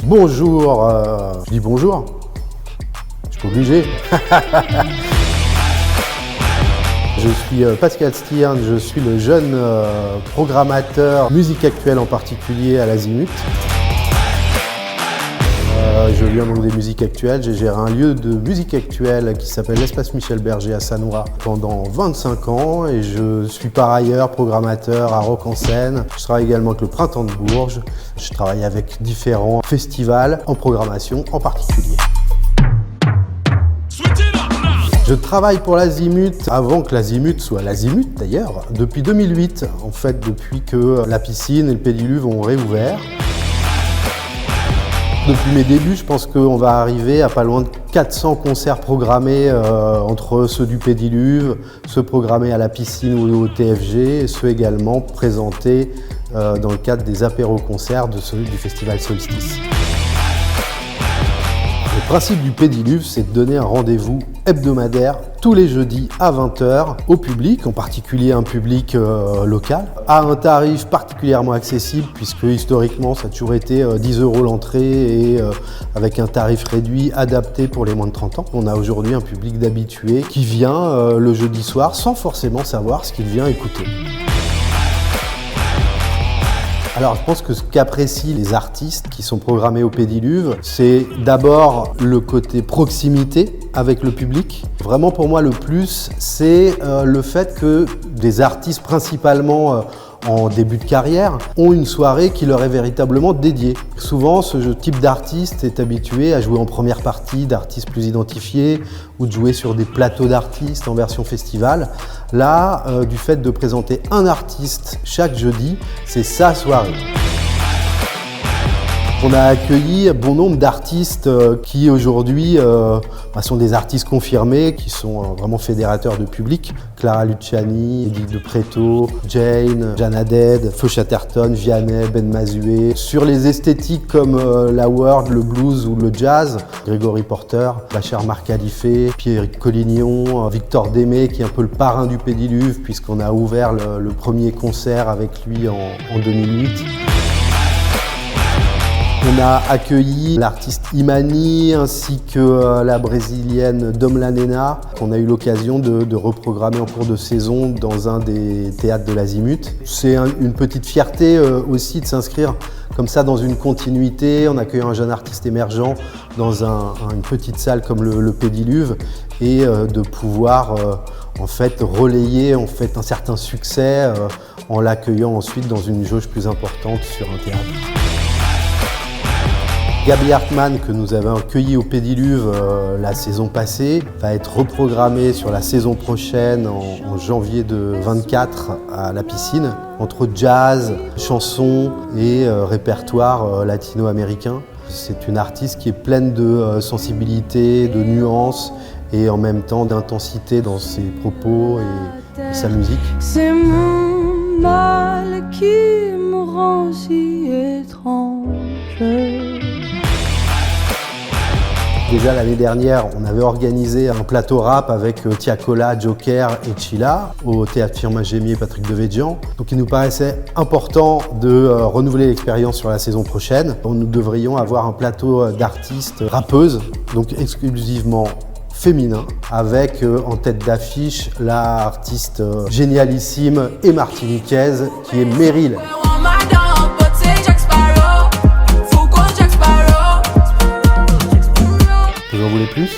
Bonjour, je dis bonjour, je suis obligé. Je suis Pascal Stirn, je suis le jeune programmateur musique actuelle en particulier à l'Azimut. Je viens donc des musiques actuelles, j'ai géré un lieu de musique actuelle qui s'appelle l'Espace Michel Berger à Sannois pendant 25 ans et je suis par ailleurs programmateur à Rock en Seine. Je travaille également avec le Printemps de Bourges, je travaille avec différents festivals en programmation en particulier. Je travaille pour l'Azimut avant que l'Azimut soit l'Azimut d'ailleurs, depuis 2008 en fait, depuis que la piscine et le Pédiluve ont réouvert. Depuis mes débuts, je pense qu'on va arriver à pas loin de 400 concerts programmés entre ceux du Pédiluve, ceux programmés à la piscine ou au TFG, et ceux également présentés dans le cadre des apéros-concerts du festival Solstice. Le principe du Pédiluve, c'est de donner un rendez-vous hebdomadaire tous les jeudis à 20h au public, en particulier un public local, à un tarif particulièrement accessible puisque historiquement ça a toujours été 10 € l'entrée et avec un tarif réduit adapté pour les moins de 30 ans. On a aujourd'hui un public d'habitués qui vient le jeudi soir sans forcément savoir ce qu'il vient écouter. Alors je pense que ce qu'apprécient les artistes qui sont programmés au Pédiluve, c'est d'abord le côté proximité avec le public. Vraiment pour moi le plus, c'est le fait que des artistes principalement en début de carrière ont une soirée qui leur est véritablement dédiée. Souvent ce type d'artiste est habitué à jouer en première partie d'artistes plus identifiés ou de jouer sur des plateaux d'artistes en version festival. Là, du fait de présenter un artiste chaque jeudi, c'est sa soirée. On a accueilli bon nombre d'artistes qui aujourd'hui sont des artistes confirmés, qui sont vraiment fédérateurs de public. Clara Luciani, Edith de Pretto, Jane, Jeanne Dead, Feu Chatterton, Vianney, Ben Mazué. Sur les esthétiques comme la world, le blues ou le jazz, Gregory Porter, Bachar Mar Khalife, Pierre Collignon, Victor Démé qui est un peu le parrain du Pédiluve puisqu'on a ouvert le premier concert avec lui en 2008. On a accueilli l'artiste Imani ainsi que la brésilienne Domla Nena qu'on a eu l'occasion de reprogrammer en cours de saison dans un des théâtres de l'Azimut. C'est une petite fierté aussi de s'inscrire comme ça dans une continuité en accueillant un jeune artiste émergent dans une petite salle comme le Pédiluve et de pouvoir en fait relayer en fait un certain succès en l'accueillant ensuite dans une jauge plus importante sur un théâtre. Gaby Hartmann, que nous avons accueilli au Pédiluve la saison passée, va être reprogrammé sur la saison prochaine en janvier de 24 à la piscine, entre jazz, chansons et répertoire latino-américain. C'est une artiste qui est pleine de sensibilité, de nuances et en même temps d'intensité dans ses propos et sa musique. C'est mon mal qui me rend si étrange. Déjà l'année dernière, on avait organisé un plateau rap avec Tiakola, Joker et Chilla au théâtre Firmin Gémier, Patrick Devedjian. Donc il nous paraissait important de renouveler l'expérience sur la saison prochaine. Nous devrions avoir un plateau d'artistes rappeuses, donc exclusivement féminin, avec en tête d'affiche l'artiste génialissime et martiniquaise qui est Meryl. Vous en voulez plus?